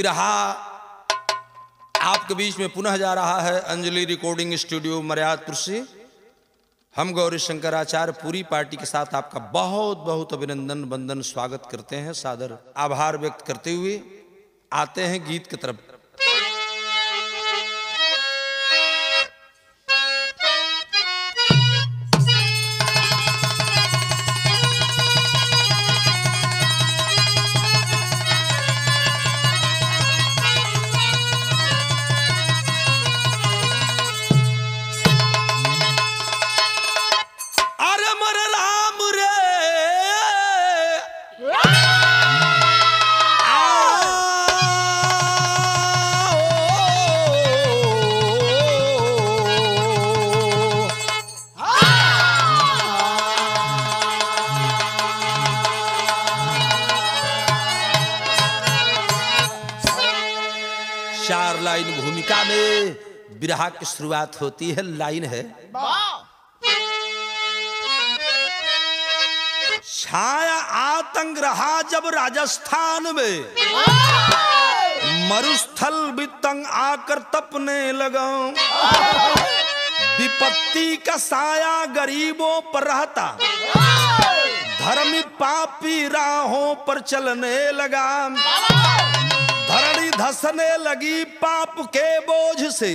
बिरहा आपके बीच में पुनः जा रहा है अंजलि रिकॉर्डिंग स्टूडियो मर्यादपुर से। हम गौरी शंकराचार्य पूरी पार्टी के साथ आपका बहुत बहुत अभिनंदन वंदन स्वागत करते हैं, सादर आभार व्यक्त करते हुए आते हैं गीत की तरफ। चार लाइन भूमिका में बिरहा की शुरुआत होती है। लाइन है, छाया आतंक रहा जब राजस्थान में, मरुस्थल भी तंग आकर तपने लगा। विपत्ति का साया गरीबों पर रहता, धर्मी पापी राहों पर चलने लगा। धरणी धसने लगी पाप के बोझ से,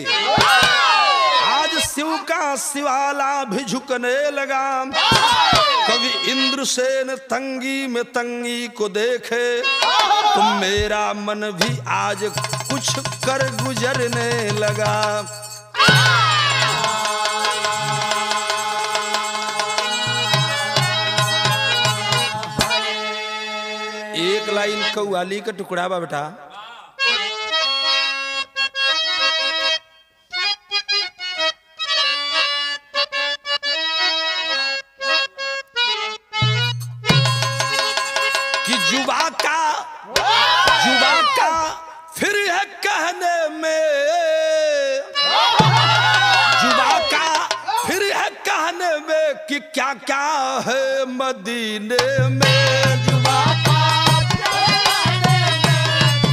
आज शिव का शिवाला भी झुकने लगा। कवि इंद्रसेन तंगी में तंगी को देखे, तो मेरा मन भी आज कुछ कर गुजरने लगा। एक लाइन कव्वाली का टुकड़ा बा बेटा। जुबा का फिर है कहने में, जुबा का फिर है कहने में कि क्या क्या है मदीने में। जुबा का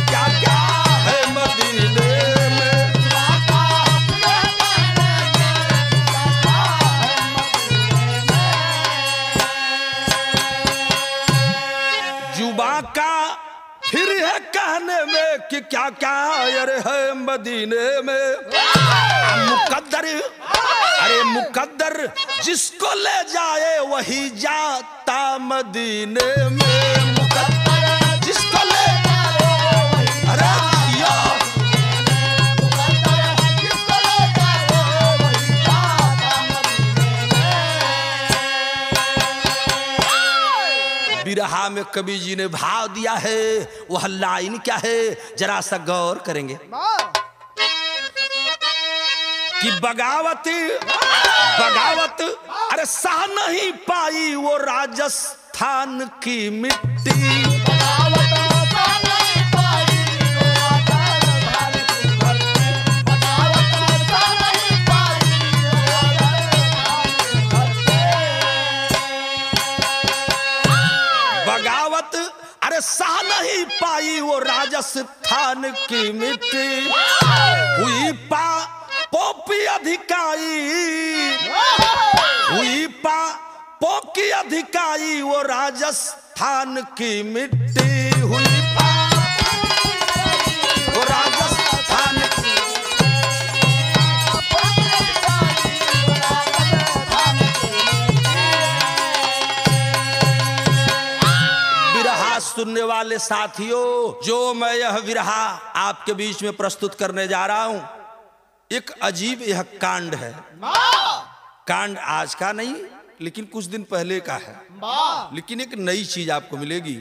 क्या क्या है मदीने में। जुबा का फिर है कहने में कि क्या क्या अरे है मदीने में। मुकद्दर अरे मुकद्दर जिसको ले जाए वही जाता मदीने में। मुकद्दर जिसको ले जाए वही अरे बिरहा में कवि जी ने भाव दिया है। वह लाइन क्या है, जरा सा गौर करेंगे कि बगावत बगावत अरे सह नहीं पाई वो राजस्थान की मिट्टी। अरे सह नहीं पाई वो राजस्थान की मिट्टी। हुई पोपी अधिकारी, हुई पोकी अधिकारी वो राजस्थान की मिट्टी। हुई वो राजस्थान की सुनने वाले साथियों, जो मैं यह विरहा आपके बीच में प्रस्तुत करने जा रहा हूं, एक अजीब यह कांड है। कांड आज का नहीं, लेकिन कुछ दिन पहले का है। लेकिन एक नई चीज आपको मिलेगी।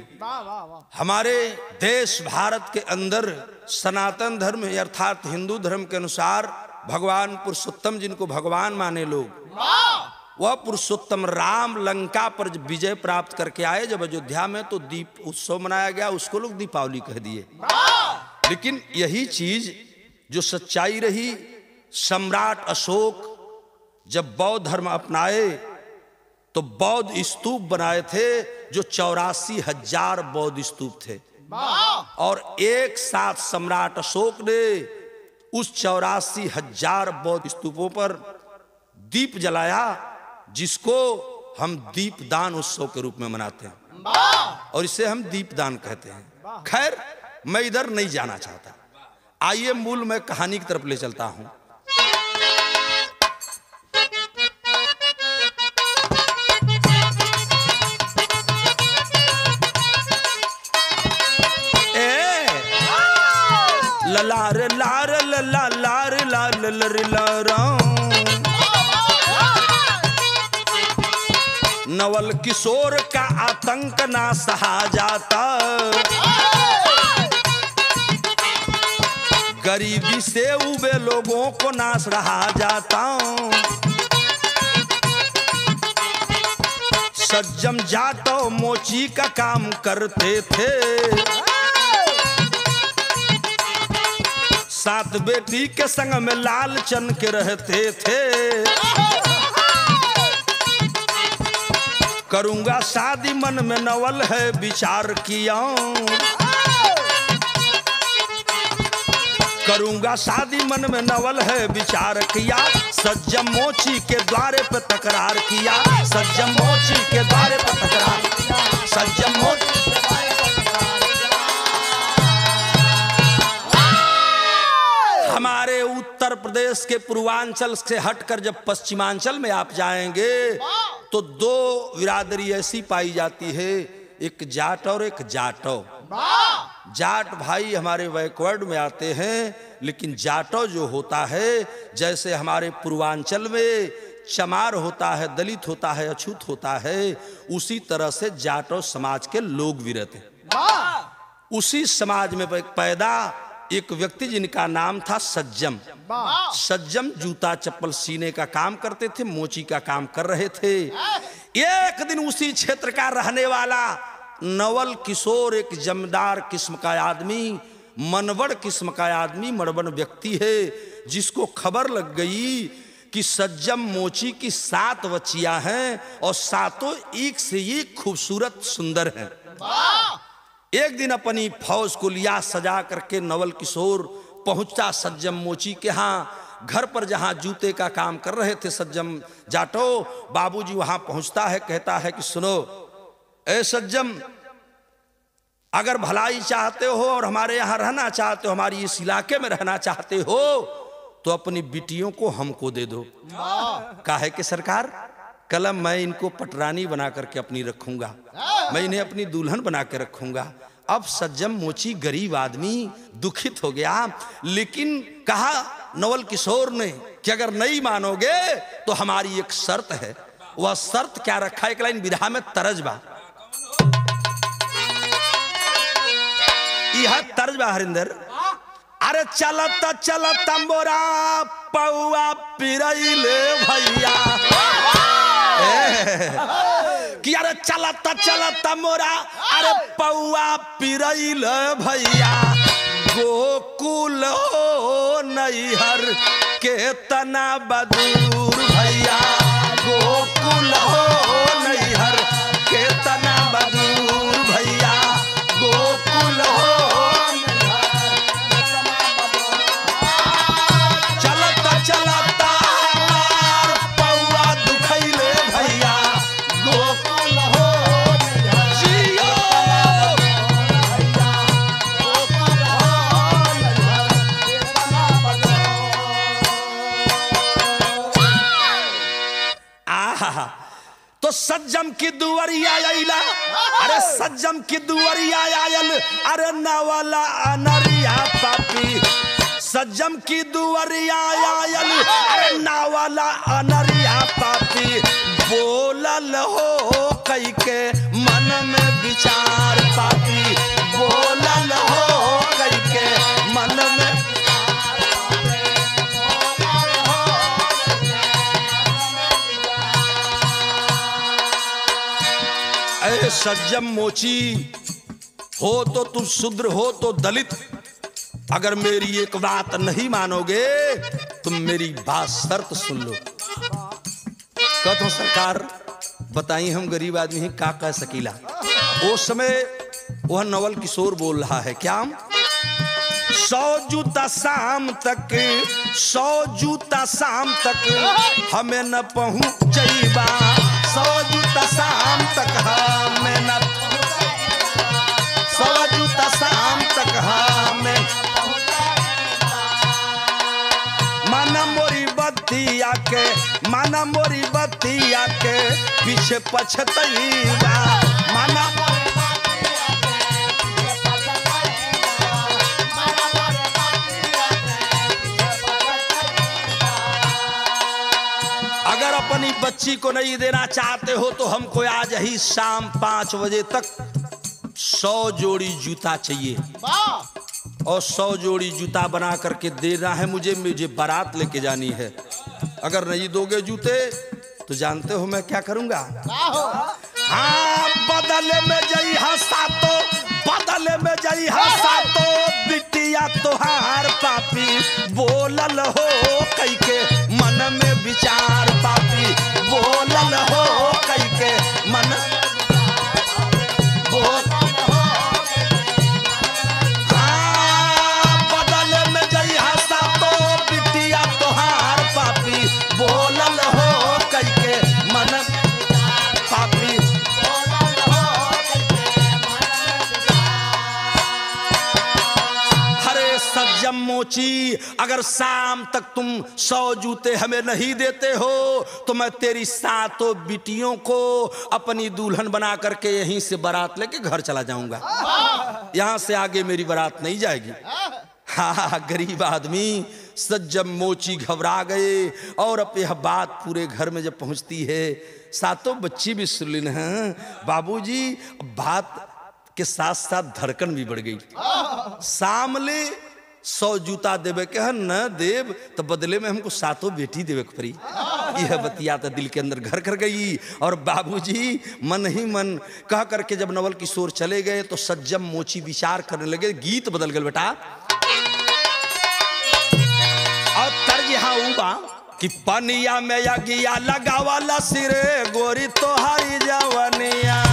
हमारे देश भारत के अंदर सनातन धर्म अर्थात हिंदू धर्म के अनुसार भगवान पुरुषोत्तम, जिनको भगवान माने लोग, वह पुरुषोत्तम राम लंका पर विजय प्राप्त करके आए जब अयोध्या में, तो दीप उत्सव मनाया गया, उसको लोग दीपावली कह दिए। लेकिन यही चीज जो सच्चाई रही, सम्राट अशोक जब बौद्ध धर्म अपनाए तो बौद्ध स्तूप बनाए थे, जो 84,000 बौद्ध स्तूप थे। और एक साथ सम्राट अशोक ने उस 84,000 बौद्ध स्तूपों पर दीप जलाया, जिसको हम दीपदान उत्सव के रूप में मनाते हैं और इसे हम दीपदान कहते हैं। खैर, मैं इधर नहीं जाना चाहता, आइए मूल मैं कहानी की तरफ ले चलता हूं। लार लार ला लार लार लर लारा नवल किशोर का आतंक ना सहा जाता, गरीबी से उबे लोगों को नाश रहा जाता। सज्जम जाटो मोची का काम करते थे, सात बेटी के संग में लालचन के रहते थे। करूंगा शादी मन में नवल है विचार किया, करूंगा शादी मन में नवल है विचार किया। सज्जम मोची के द्वारे पे तकरार किया, सज्जम मोची के द्वारे पे तकरार किया, सज्जम मोची हमारे उत्तर प्रदेश के पूर्वांचल से हटकर जब पश्चिमांचल में आप जाएंगे तो दो बिरादरी ऐसी पाई जाती है, एक जाट और एक जाटो। जाट भाई हमारे बैकवर्ड में आते हैं, लेकिन जाटो जो होता है, जैसे हमारे पूर्वांचल में चमार होता है, दलित होता है, अछूत होता है, उसी तरह से जाटो समाज के लोग भी रहते हैं। उसी समाज में पैदा एक व्यक्ति जिनका नाम था सज्जम। सज्जम जूता चप्पल सीने का काम करते थे, मोची का काम कर रहे थे। एक दिन उसी क्षेत्र का रहने वाला नवल किशोर एक जमींदार किस्म का आदमी, मनवड़ किस्म का आदमी, मड़बन व्यक्ति है, जिसको खबर लग गई कि सज्जम मोची की 7 बच्चियां हैं और सातों एक से एक खूबसूरत सुंदर हैं। एक दिन अपनी फौज को लिया सजा करके नवल किशोर पहुंचता सज्जम मोची के यहाँ, घर पर जहां जूते का काम कर रहे थे सज्जम जाटो। बाबूजी वहां पहुंचता है, कहता है कि सुनो ए सज्जम, अगर भलाई चाहते हो और हमारे यहाँ रहना चाहते हो, हमारी इस इलाके में रहना चाहते हो, तो अपनी बिटियों को हमको दे दो। काहे कि सरकार, कलम मैं इनको पटरानी बना करके अपनी रखूंगा, मैं इन्हें अपनी दुल्हन बना के रखूंगा। अब सज्जम मोची गरीब आदमी दुखित हो गया, लेकिन कहा नवल किशोर ने कि अगर नहीं मानोगे तो हमारी एक शर्त है। वह शर्त क्या रखा, एक लाइन विधा में तरजबा, यह तरजबा हरिंदर, अरे चलता चलता मोरा पौआ पिरैले भैया, कि अरे चलता चलता मोरा अरे पौआ पिरैले भैया, गोकुल हो नैहर के तना बदूर भैया, गोकुल हो नैहर के तना बदूर भैया, गोकुल हो चलता चलता पौआ दुखैले भैया, गोकुल हो जियो आहा। तो सज्जम की दुवरिया आइला, अरे सज्जम की दुवरिया आयल, अरे नवला अनरिया पापी, सज्जम की दुवरिया आयल, अरे नावाला अनरिया पापी, बोलल हो कई के मन में विचार पापी, बोलल हो कई के मन में। ऐ सज्जम मोची, हो तो तुम शूद्र, हो तो दलित, अगर मेरी एक बात नहीं मानोगे तुम मेरी बात शर्त सुन लो। कहते हो सरकार बताइए, हम गरीब आदमी हैं, का कह सकीला। उस समय वह नवल किशोर बोल रहा है क्या? 100 जूता शाम तक, 100 जूता शाम तक हमें न पहुँचैबा, 100 जूता शाम तक हमें न, 100 जूता शाम तक हमें, माना मोरी बतिया के, माना मोरी बतिया के पीछे पछतैबा, माना अपनी बच्ची को नहीं देना चाहते हो तो हमको आज ही शाम 5 बजे तक 100 जोड़ी जूता चाहिए और 100 जोड़ी जूता बना करके देना है मुझे बारात लेके जानी है। अगर नहीं दोगे जूते तो जानते हो मैं क्या करूंगा? हाँ, बदले में जई हसातो, बदले में जई हसातो बिटिया तोहार पापी बोलल हो कई के मन में विचार, पापी बोलल हो कई के मन बोल, हाँ, बदले में जई हसातो बिटिया तोहार पापी बोलल हो कई के मन, पापी सज्जम मोची, अगर शाम तक तुम 100 जूते हमें नहीं देते हो तो मैं तेरी 7 बिटियों को अपनी दुल्हन बना करके यहीं से बारात लेके घर चला जाऊंगा, यहां से आगे मेरी बारात नहीं जाएगी। हाँ, गरीब आदमी सज्जम मोची घबरा गए और अब यह बात पूरे घर में जब पहुंचती है, 7 बच्ची भी सुन हैं बाबूजी, बात के साथ साथ धड़कन भी बढ़ गई। सामले 100 जूता देवे के न देव तो बदले में हमको 7 बेटी देवे के पड़ी। यह बतिया तो दिल के अंदर घर कर गई और बाबूजी मन ही मन कह करके जब नवल किशोर चले गए तो सज्जम मोची विचार करने लगे। गीत बदल गए बेटा और तर्ज यहाँ उबा कि पनिया में यगिया लगावाला सिरे गोरी तोहारी जवनिया,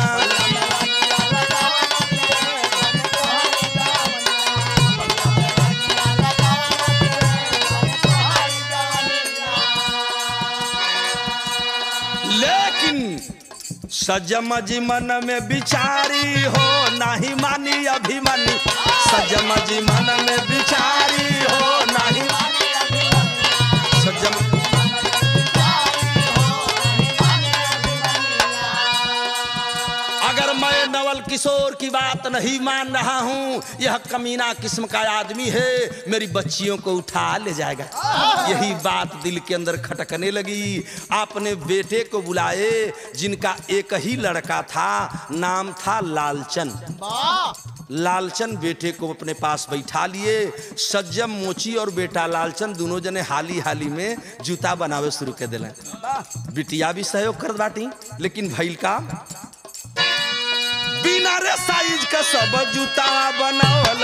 सजम जी मन में बिचारी हो नहीं मानी अभिमानी, सजम जी मन में बिचारी हो नहीं मानी अभिमानी, सजम अगर मैं नवल किशोर की बात नहीं मान रहा हूं, यह कमीना किस्म का आदमी है, मेरी बच्चियों को उठा ले जाएगा। यही बात दिल के अंदर खटकने लगी। आपने बेटे को बुलाए जिनका एक ही लड़का था, नाम था लालचन। लालचन बेटे को अपने पास बैठा लिए। सज्जम मोची और बेटा लालचन दोनों जने हाली हाली में जूता बनावे शुरू कर दिले। बिटिया भी सहयोग कर बाटी, लेकिन भइल का बिना रे साइज का सब जूता बनावल,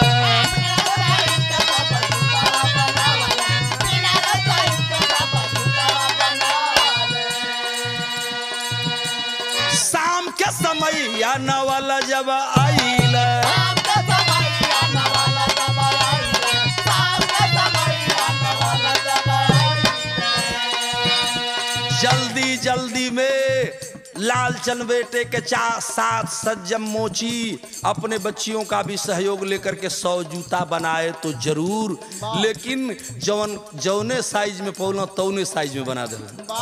शाम के समय या नवल जब आइल, जल्दी जल्दी में लालचन बेटे के साथ सज्जम मोची अपने बच्चियों का भी सहयोग लेकर के 100 जूता बनाए तो जरूर, लेकिन जौने साइज में पौना तौने साइज में बना देना।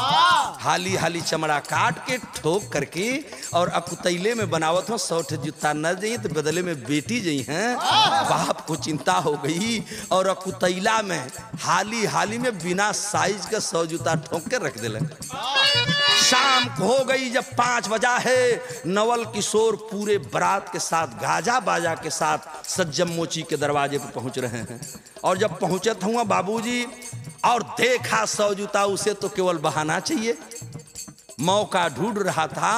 हाली हाली चमड़ा काट के ठोक करके और अकुतैले में बनावत हो। 100 जूता न जाइए तो बदले में बेटी जाई हैं। बाप को चिंता हो गई और अकुतैला में हाली हाली में बिना साइज का 100 जूता ठोक के रख दिले। शाम हो गई, जब 5 बजा है, नवल किशोर पूरे बारात के साथ गाजा बाजा के साथ सज्जम मोची के दरवाजे पर पहुंच रहे हैं। और जब पहुंचे हुआ बाबूजी और देखा 100 जूता, उसे तो केवल बहाना चाहिए, मौका ढूंढ रहा था।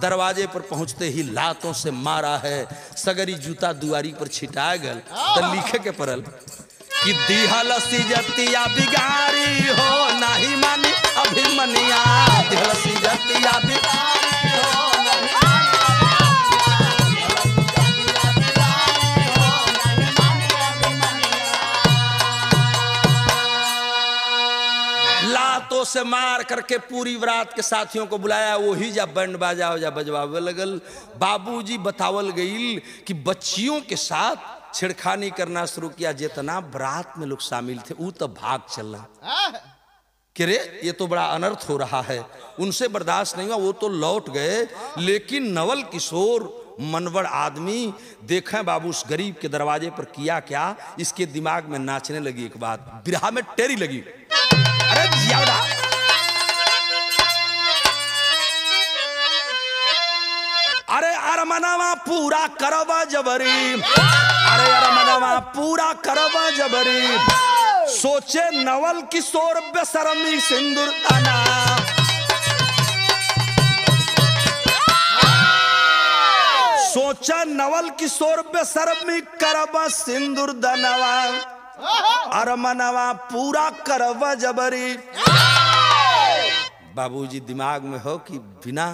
दरवाजे पर पहुंचते ही लातों से मारा है, सगरी जूता दुआरी पर छिटा गल। तो लिखे के परल कि दिहल सिजतिया बिगारी हो नहीं मानी अभिमनिया, दिहल सिजतिया बिगारी हो नहीं मानी। लातों से मार करके पूरी बारात के साथियों को बुलाया। वही जब बैंड बाजा हो जा बजवावे लगल। बाबूजी बतावल गई कि बच्चियों के साथ छेड़खानी करना शुरू किया। जितना बारात में लोग शामिल थे वो तो भाग चला कि रे ये तो बड़ा अनर्थ हो रहा है। उनसे बर्दाश्त नहीं हुआ, वो तो लौट गए। लेकिन नवल किशोर मनवड़ आदमी देखें बाबू उस गरीब के दरवाजे पर किया क्या। इसके दिमाग में नाचने लगी एक बात, बिरहा में टेरी लगी। अरे जियाड़ा अरे अरमनवा पूरा करवा जबरी, अरे अरमनवा पूरा करवा जबरी। सोचे नवल किशोर बेशर्मी सिंदूर दाना। सोचा नवल किशोर बेशर्मी करवा सिंदूर दानवा। अरमनवा पूरा करवा जबरी। बाबूजी दिमाग में हो कि बिना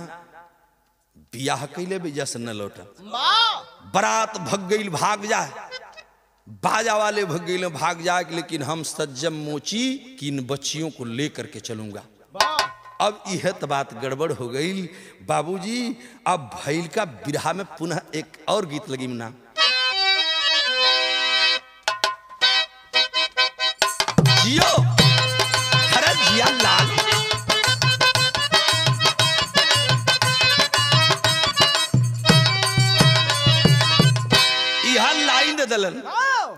बियाह कैले भी जैसे न लौटा। बारात भग गई भाग जाए, बाजा वाले भग गए भाग जाए, लेकिन हम सज्जम मोची की इन बच्चियों को लेकर के चलूंगा। अब यह तो बात गड़बड़ हो गई बाबूजी। अब भैल का बिरहा में पुनः एक और गीत लगी मना। जियो अरे जिया लाल यह लाइन दे दलन।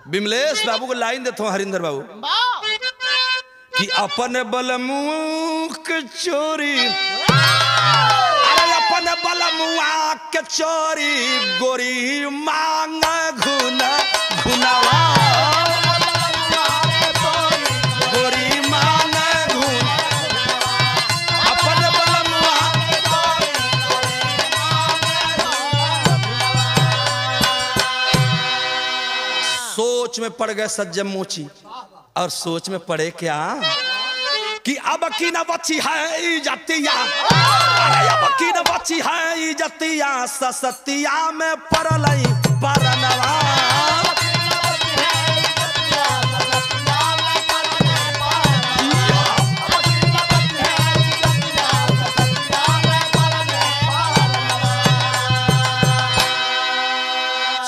बिमलेश बाबू को लाइन देता हूँ हरिंदर बाबू कि अपन बलमुआ के चोरी, अरे अपन बलमुआ के चोरी गोरी मांग घुना घुनावा। गोरी मांग घुन अपन बलमुआ। सोच में पड़ गए सज्जम मोची। और सोच में पड़े क्या कि अब की न बची है इजतिया, अरे अब की न बची है इजतिया। ससतिया में परलई परनवा।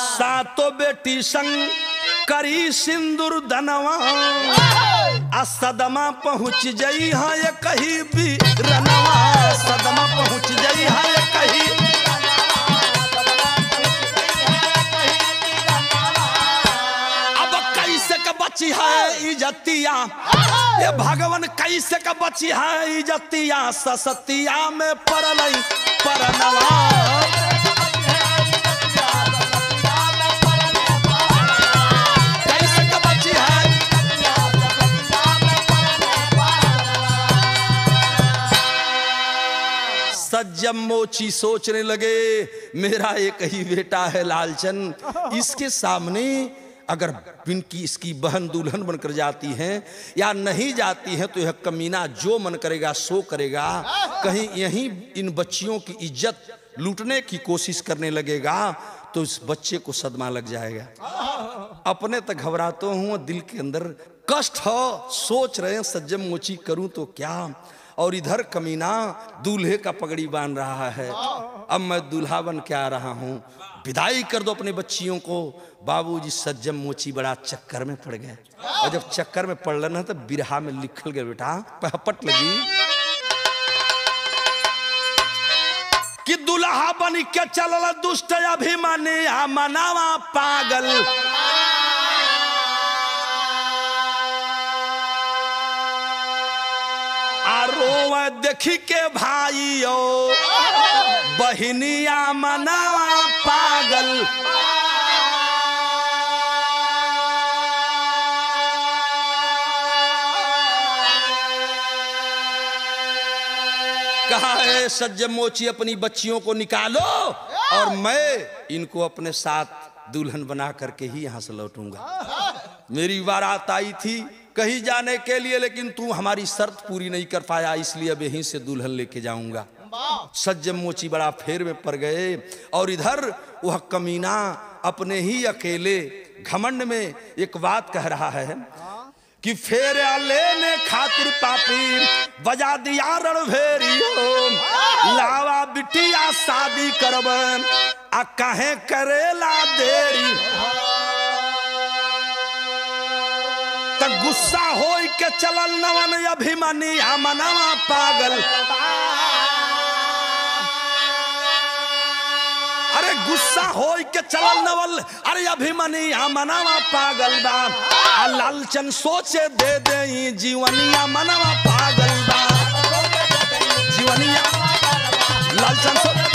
सातों बेटी संग करी सिंदूर दनवा। सदमा पहुँच जाई है ये कहीं भी रनवा। सदमा पहुँच जाई है ये कहीं। अब कैसे का बची है इजतिया, ये भगवान कैसे का बची है इजतिया। ससतिया में परलई परनवा। सज्जम मोची सोचने लगे मेरा एक ही बेटा है लालचन, इसके सामने अगर इनकी इसकी बहन दुल्हन बनकर जाती हैं या नहीं जाती हैं तो यह कमीना जो मन करेगा सो करेगा। कहीं यहीं इन बच्चियों की इज्जत लूटने की कोशिश करने लगेगा तो इस बच्चे को सदमा लग जाएगा। अपने तक घबराता हूँ, दिल के अंदर कष्ट हो। सोच रहे हैं सज्जम मोची करूं तो क्या। और इधर कमीना दूल्हे का पगड़ी बांध रहा है। अब मैं दूल्हा बन के आ रहा हूँ, विदाई कर दो अपने बच्चियों को। बाबूजी सज्जम मोची बड़ा चक्कर में पड़ गए। और जब चक्कर में पड़ लेना तो बिरहा में लिखल गया बेटा पहपट लगी कि दूल्हा बन के चलल दुष्ट अभिमानी मनावा पागल। रोवा देखी के भाइयो बहिनिया मनावा पागल। कहा है सज्जम मोची अपनी बच्चियों को निकालो और मैं इनको अपने साथ दुल्हन बना करके ही यहाँ से लौटूंगा। मेरी बारात आई थी कहीं जाने के लिए, लेकिन तू हमारी शर्त पूरी नहीं कर पाया, इसलिए अब यहीं से दुल्हन लेके जाऊंगा। सज्जम मोची बड़ा फेर में पड़ गए। और इधर वह कमीना अपने ही अकेले घमंड में एक बात कह रहा है कि फेर लेने खातिर पापी बजा दिया रणभेरी हो। लावा बिटिया शादी करब आ कहे करेला देरी। त गुस्सा होई के चलल नवन अभिमन्या मनवा पागल। अरे गुस्सा होई के चलल नवल अरे अभिमन्या मनवा पागल बा। आ लालचन सोचे दे दे जीवनिया मनवा पागल बा। जीवनिया लालचन सोचे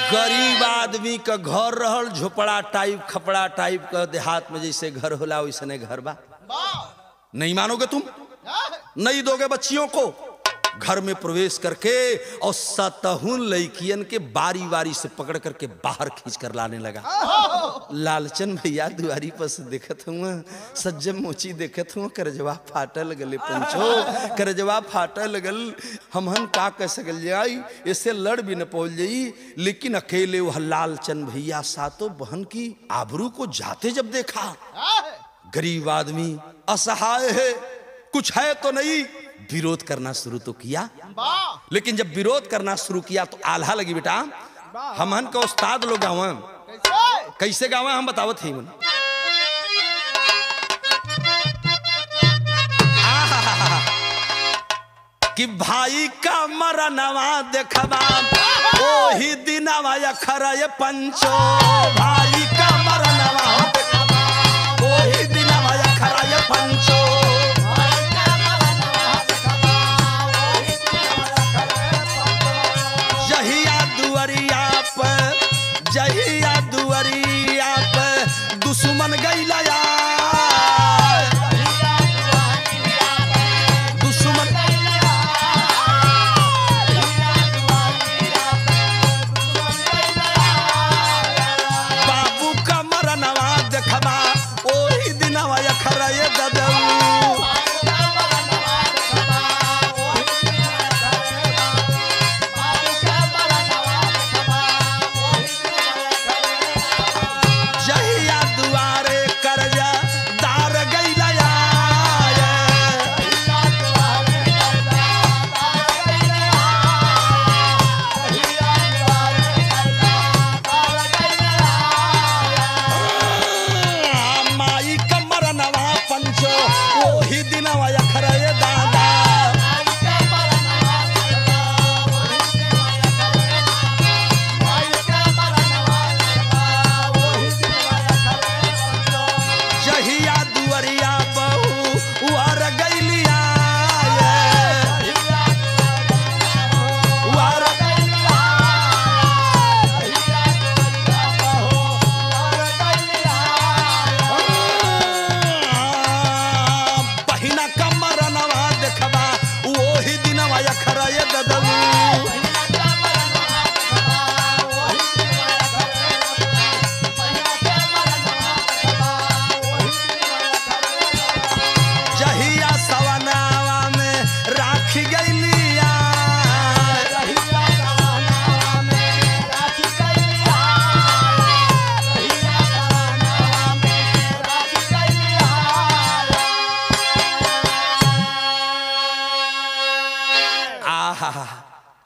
गरीब आदमी का घर रहल झोपड़ा टाइप खपड़ा टाइप का देहात में जैसे घर होला वैसे घर बा। नहीं मानोगे तुम, नहीं दोगे बच्चियों को। घर में प्रवेश करके और सतहुन लड़कियन के बारी बारी से पकड़ करके बाहर खींच कर लाने लगा। लालचन भैया दुआरी पर से देखत हुआ, सज्जम मोची देखत हुआ, करजवा फाटल गले पंचो, करजवा फाटल गल। हमहन का कह सकल जाई, इससे लड़ भी न पहुंच जाई। लेकिन अकेले वह लालचन भैया सातों बहन की आबरू को जाते जब देखा, गरीब आदमी असहाय है, कुछ है तो नहीं। विरोध करना शुरू तो किया, लेकिन जब विरोध करना शुरू किया तो आल्हा लगी। बेटा हमन का उस्ताद लोग गावे, कैसे गावे हम बतावत ही। कि भाई का मरनवा देखबा ओही दिनवा अखरा ये पंचो। भाई का मरनवा ओही दिनवा अखरा ये पंचो। जहिया दुआरिया पे दुश्मन गइला दुश्मन। बाबू का मरनवा देखबा ओही दिनवा अखरा ये ददऊ।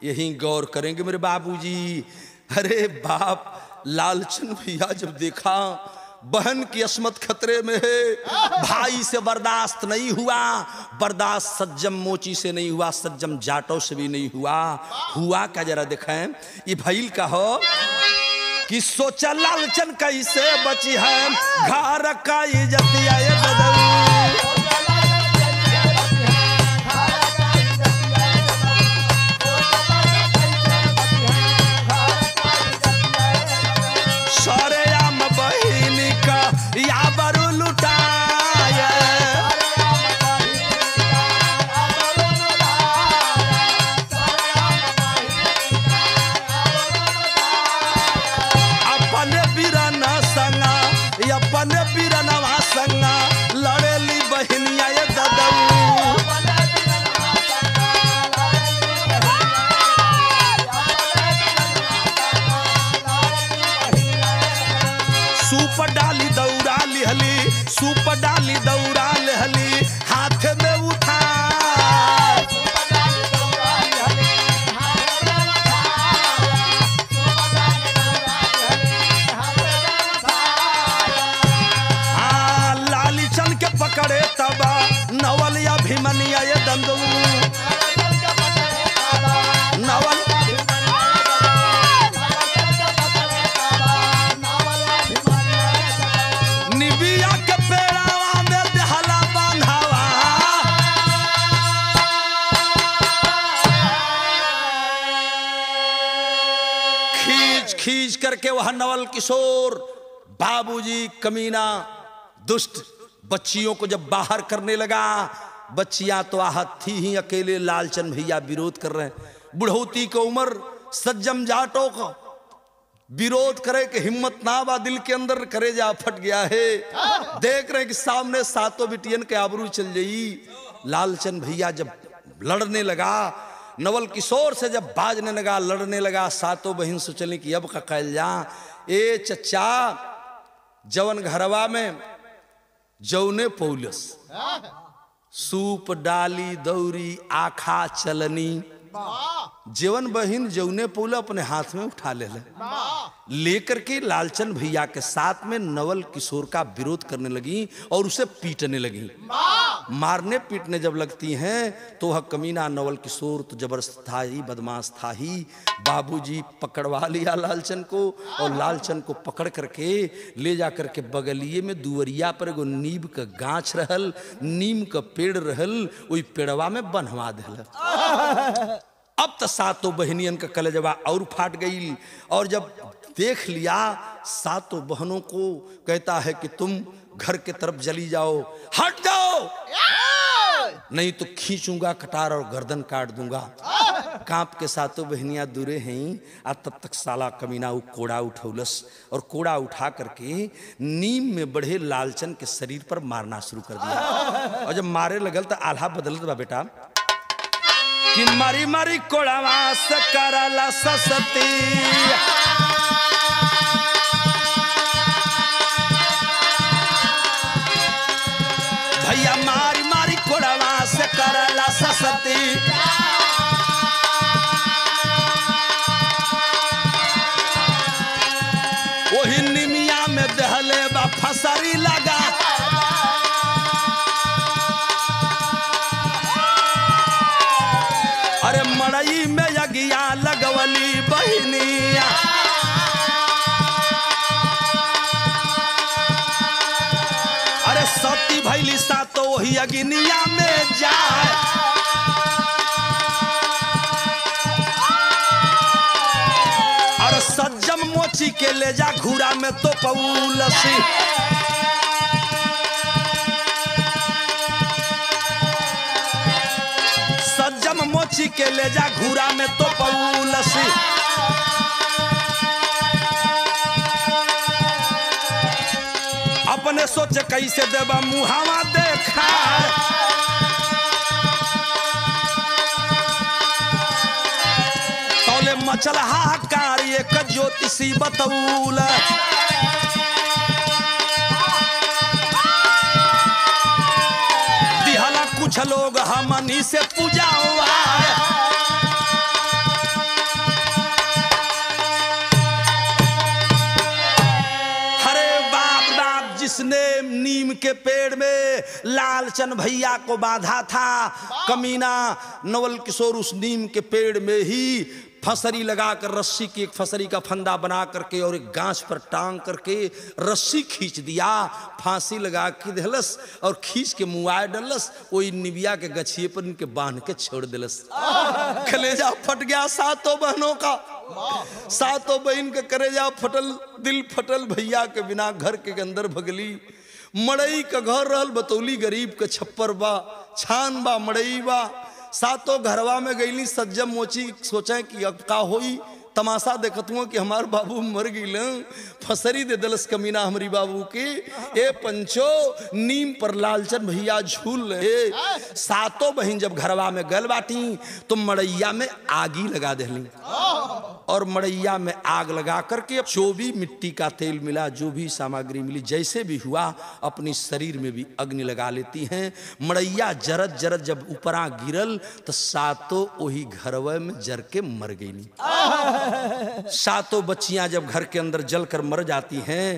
यही गौर करेंगे मेरे बाबूजी। अरे बाप लालचन भैया जब देखा बहन की अस्मत खतरे में है, भाई से बर्दाश्त नहीं हुआ, बर्दाश्त सज्जम मोची से नहीं हुआ, सज्जम जाटो से भी नहीं हुआ। हुआ क्या जरा दिखाएं। ये भैल का हो कि सोचा लालचन कैसे बची है घर का इज्जतिया बदल। अपने बिलनवा संगा लड़ेली बहनिया ये ददऊ। सूप डाली दौड़ा लिहली, सूप डाली दौड़ा लिहली, हाथ में उठा पकड़े तबा नवल या भीमनिया ये दंदू। नवल निबिया के पेड़ावा में देहला बांधावा। खींच खींच करके वह नवल किशोर बाबूजी कमीना दुष्ट बच्चियों को जब बाहर करने लगा, बच्चियां तो आहत थी ही, अकेले लालचंद भैया विरोध कर रहे हैं। बुढ़ौती की उम्र, सज्जम जाटों का विरोध करे कि हिम्मत ना बा, दिल के अंदर करे जा फट गया है। देख रहे हैं कि सामने सातों बिटियन के आबरू चल जाई। लालचंद भैया जब लड़ने लगा, नवल किशोर से जब बाजने लगा, लड़ने लगा, सातों बहन सोचने की अब का कैल जा। ए चचा जवन घरवा में जौने पौलस सूप डाली दौरी आखा चलनी, जीवन बहिन जौने पौला अपने हाथ में उठा लेकर के लालचंद भैया के साथ में नवल किशोर का विरोध करने लगी और उसे पीटने लगी। मारने पीटने जब लगती हैं तो वह कमीना नवल किशोर तो जबरदस्त था ही, बदमाश था ही। बाबूजी पकड़वा लिया लालचंद को और लालचंद को पकड़ करके ले जा करके बगलिए में दुवरिया पर एगो नीम का गाछ रहल, नीम का पेड़ रहल, वही पेड़वा में बन्हवा दिल। अब तो सातों बहनियन का कलेजवा और फाट गई और जब देख लिया सातों बहनों को कहता है कि तुम घर के तरफ चली जाओ, हट जाओ नहीं तो खींचूंगा कटार और गर्दन काट दूंगा। कांप के सातों बहनियां दूरे हैं। आ तब तक साला कमीना वो कोड़ा उठौलस और कोड़ा उठा करके नीम में बढ़े लालचंद के शरीर पर मारना शुरू कर दिया। और जब मारे लगल तो आल्हा बदलत बा बेटा कि मारी मारी कोड़ावा से करला ससती। भैया मारी मारी कोड़ावा से करला ससती। वही निमिया में दहले बा फसरी लगा। अरे मड़ई में यगिया लगवली बहनिया। अरे सती भैली सा तो वही अग्निया में जाए। अरे सज्जम मोची के ले जा घूरा में तो पौलसी। मोची के ले जा घूरा में तो पौलसी। अपने सोचे कैसे देवा मुहावा देखा। तौले मचल हाहाकार एक ज्योतिषी बतौल। दिहला कुछ लोग हमनी से पूजा हुआ। जिसने नीम के पेड़ में लालचंद भैया को बांधा था, कमीना नवल किशोर उस नीम के पेड़ में ही फसरी लगाकर रस्सी की एक फसरी का फंदा बना करके और एक गांच पर टांग करके रस्सी खींच दिया, फांसी लगा के दिलस और खींच के मुआए डलस। वही निबिया के गछिए पर इनके बांध के छोड़ दिलस। कलेजा फट गया सातों बहनों का। सातों बहन के कलेजा फटल, दिल फटल। भैया के बिना घर के अंदर भगली। मड़ई का घर रहल, बतौली गरीब के छप्पर बा, छान बा, मड़ई बा। सातों घरवा में गईली। सज्जम मोची सोचे कि अब का होई, तमाशा देखत हुआ कि हमार बाबू मर गई, फसरी दे दलस कमीना हमारी बाबू की। ए पंचो नीम पर लालचन भैया झूल रहे। सातों बहन जब घरवा में गल बाटी तो मड़ैया में आगी लगा देली, और मड़ैया में आग लगा करके जो भी मिट्टी का तेल मिला, जो भी सामग्री मिली, जैसे भी हुआ अपनी शरीर में भी अग्नि लगा लेती हैं। मड़ैया जरत जरत जब ऊपरा गिरल तो सातों वही घरवे में जर के मर गई। सातों बच्चियां जब घर के अंदर जलकर मर जाती हैं,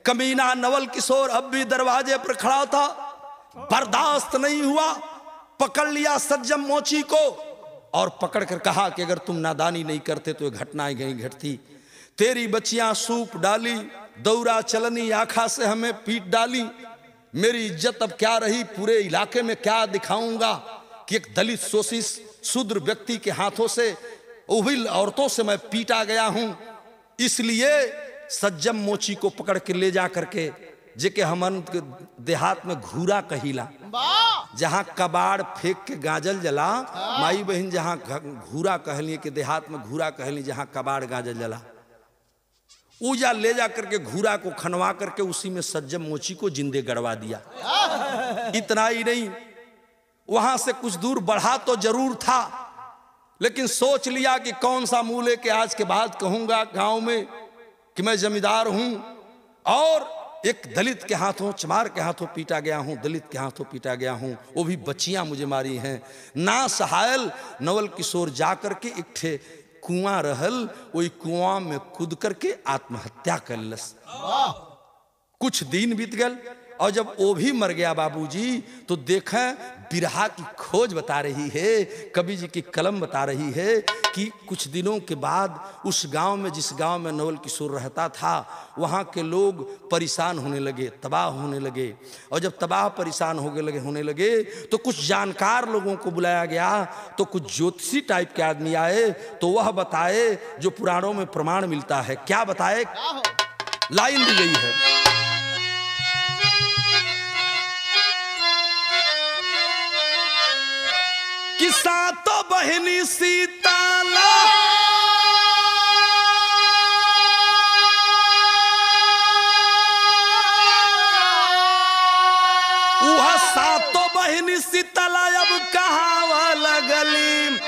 कमीना नवल किशोर अब भी दरवाजे पर खड़ा था, बर्दाश्त नहीं हुआ, पकड़ लिया सज्जम मोची को और पकड़कर कहा कि अगर तुम नादानी नहीं करते तो ये घटनाएं नहीं घटती। तेरी बच्चियां सूप डाली, दौरा चलनी आखा से हमें पीट डाली, मेरी इज्जत अब क्या रही, पूरे इलाके में क्या दिखाऊंगा कि एक दलित शोषित शूद्र व्यक्ति के हाथों से, उहिल औरतों से मैं पीटा गया हूं। इसलिए सज्जम मोची को पकड़ के ले जा करके, जेके हमन देहात में घूरा कहिला, जहां कबाड़ फेंक के गाजल जला, माई बहन जहां घूरा कहली कि देहात में घूरा कहली, जहां कबाड़ गाजल जला, ऊजा ले जा करके घूरा को खनवा करके उसी में सज्जम मोची को जिंदे गड़वा दिया। इतना ही नहीं, वहां से कुछ दूर बढ़ा तो जरूर था, लेकिन सोच लिया कि कौन सा मुंह लेके आज के बाद कहूंगा गांव में कि मैं जमींदार हूं, और एक दलित के हाथों, चमार के हाथों पीटा गया हूं, दलित के हाथों पीटा गया हूं, वो भी बच्चियां मुझे मारी हैं। ना सहायल नवल किशोर जाकर के एक ठे कुआं रहल, वही कुआं में कूद करके आत्महत्या कर लस। कुछ दिन बीत गए और जब वो भी मर गया बाबूजी, तो देखें बिरहा की खोज बता रही है, कवि जी की कलम बता रही है कि कुछ दिनों के बाद उस गांव में, जिस गांव में नवल किशोर रहता था, वहां के लोग परेशान होने लगे, तबाह होने लगे। और जब तबाह परेशान होने लगे तो कुछ जानकार लोगों को बुलाया गया, तो कुछ ज्योतिषी टाइप के आदमी आए, तो वह बताए जो पुराणों में प्रमाण मिलता है। क्या बताए? लाइन दी गई है, कि सातों बहनी सीताला वह सातों बहनी सीताला अब कहावा लगली,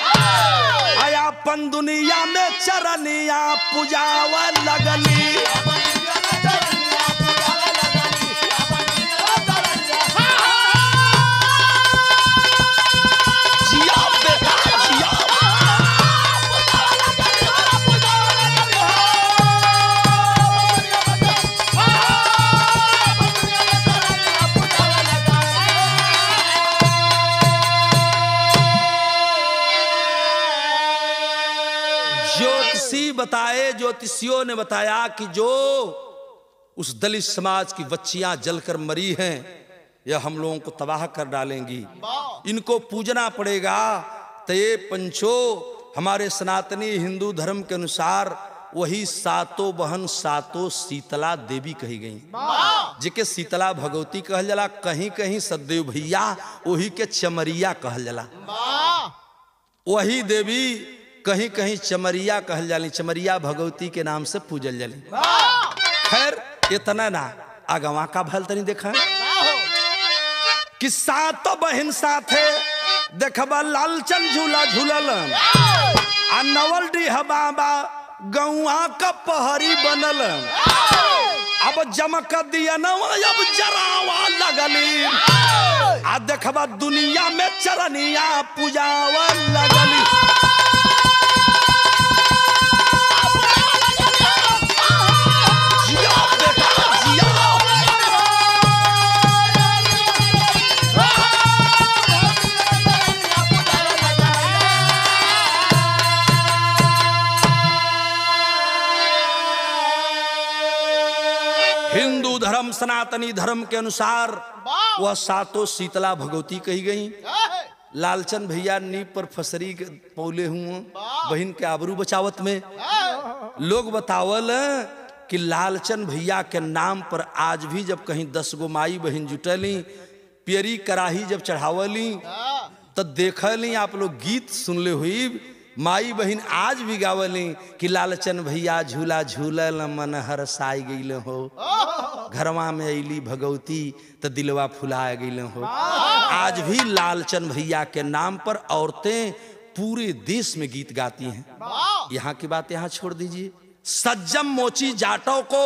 आयापन दुनिया में चरनिया पूजावा लगली। बताए, ज्योतिषियों ने बताया कि जो उस दलित समाज की बच्चियां जलकर मरी हैं, यह हम लोगों को तबाह कर डालेंगी, इनको पूजना पड़ेगा। तो ये पंचो हमारे सनातनी हिंदू धर्म के अनुसार वही सातों बहन सातों शीतला देवी कही गई, जिके शीतला भगवती कहल जला, कहीं कहीं सदैव भैया वही के चमरिया कहल जला, वही देवी कहीं कहीं चमरिया कहल जाली, चमरिया भगवती के नाम से पूजल जाली। खैर इतना ना, आगवा का भल तनी देखा कि सातों बहन साथे देखबा लालचन झूला झूलल, आ नवल डीह बाबा गौआ का पहरी बनल, अब जमक दिया नवा अब जरावा लगली, आ देखबा दुनिया में चरनिया पूजावा लगली। हिंदू धर्म सनातनी धर्म के अनुसार वह सातों शीतला भगवती कही गई। लालचन भैया नींव पर फसरी पौले हुए बहन के आबरू बचावत में। लोग बतावल कि लालचन भैया के नाम पर आज भी जब कहीं 10 गो माई बहन जुटली, पियरी कराही जब चढ़ावली, तब देखली आप लोग गीत सुनले हुई, माई बहन आज भी गावली कि लालचन भैया झूला झूलल मन हरसाई गईल हो, घरवा में अली भगवती तो दिलवा फुला गईल हो। आज भी लालचन भैया के नाम पर औरतें पूरे देश में गीत गाती हैं। यहाँ की बात यहाँ छोड़ दीजिए। सज्जम मोची जाटों को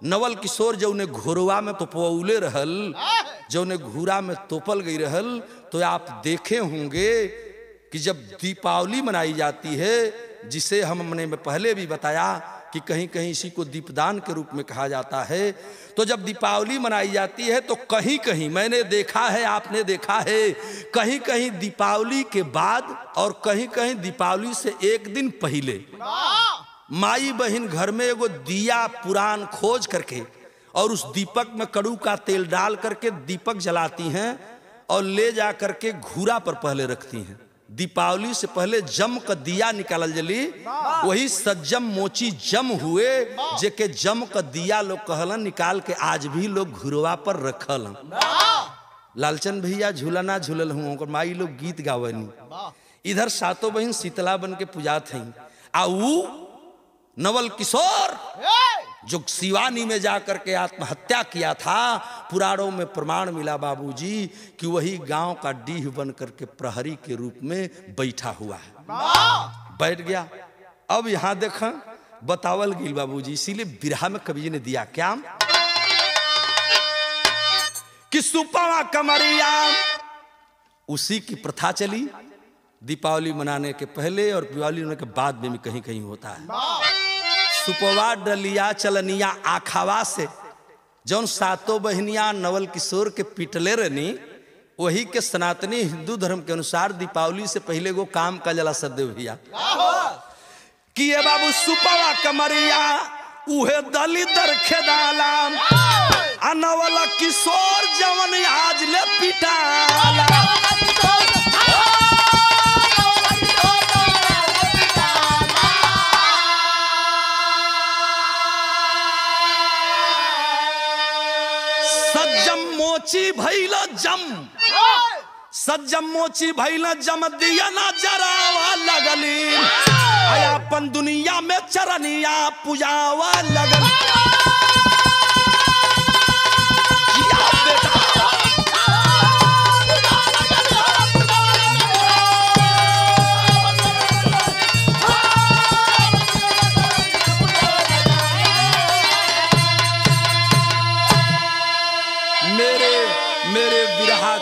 नवल किशोर जो उन्हें घोरवा में तोपवले रहल, जो उन्हें घूरा में तोपल गई रहल, तो आप देखे होंगे कि जब दीपावली मनाई जाती है, जिसे हमने पहले भी बताया कि कहीं कहीं इसी को दीपदान के रूप में कहा जाता है, तो जब दीपावली मनाई जाती है तो कहीं कहीं मैंने देखा है, आपने देखा है, कहीं कहीं दीपावली के बाद और कहीं कहीं दीपावली से एक दिन पहले माई बहन घर में एगो दिया पुरान खोज करके और उस दीपक में कड़ू का तेल डाल करके दीपक जलाती हैं और ले जा करके घूरा पर पहले रखती हैं। दीपावली से पहले जम का दिया निकालल जली, वही सज्जम मोची जम हुए जेके जम का दिया लोग कहलन निकाल के आज भी लोग घुरवा पर रखल। लालचन भैया झूला ना झूलल हूँ और माई लोग गीत गावनी। इधर सातों बहन शीतला बन के पूजा थी। आऊ नवल किशोर जो शिवानी में जाकर के आत्महत्या किया था, पुराणों में प्रमाण मिला बाबूजी कि वही गांव का डीह बन करके प्रहरी के रूप में बैठा हुआ है, बैठ गया। अब यहां देखा बतावल गिल बाबूजी, इसीलिए बिरहा में कवि जी ने दिया क्या कि सुपवा कमरिया, उसी की प्रथा चली दीपावली मनाने के पहले और दिवाली होने के बाद में भी कहीं कहीं होता है। सुपवा डलिया चलनिया आखावा से जौन सातों बहनिया नवल किशोर के पिटले रहनी, वही के सनातनी हिंदू धर्म के अनुसार दीपावली से पहले वो काम का जला सदेव भैया कि ये बाबू सुपवा कमरिया उहे दलिदर खेदाला नवल किशोर जवन आज ले पिटाला। मोची भैला जम, सज्जम मोची भैला जम दिया ना जरावा लगली, अपन दुनिया में चरनिया पूजावा लगल।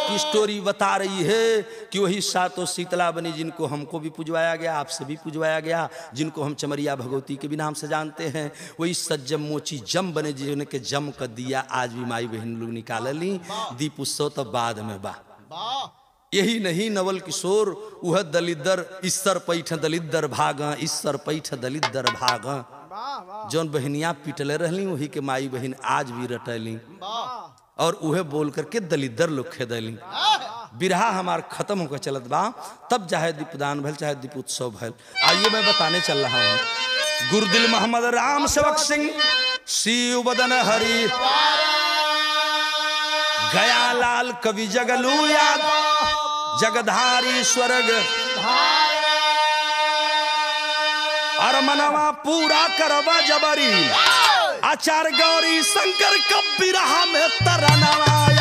की स्टोरी बता रही है कि वही सातों शीतला बनी जिनको हमको भी पुजवाया गया, आपसे भी पुजवाया गया, जिनको हम चमरिया भगवती के भी नाम से जानते हैं, वही सज्जम मोची जम बने जिनके जम का दिया आज भी माई बहन लोग निकाल ली। दीप उत्सव तो बाद में बा। यही नहीं नवल किशोर वह दलिदर ईश्वर पैठ दलिदर भाग, ईश्वर पैठ दलिदर भाग, जौन बहनिया पिटले रहली वही के माई बहन आज भी रटली और उहे बोल करके दलिदर लोग खेदली। बिरहा हमार खत्म होकर चलत बा, तब चाहे दीपदान भल चाहे दीप उत्सव भल। आइए मैं बताने चल रहा हूँ। गुरुदिल मोहम्मद राम सेवक सिंह शिव बदन हरि गया लाल कवि जगलू याद जगधारी स्वर्ग अरमनवा पूरा करवा जबरी आचार गौरी शंकर कबीरा में तरनवा।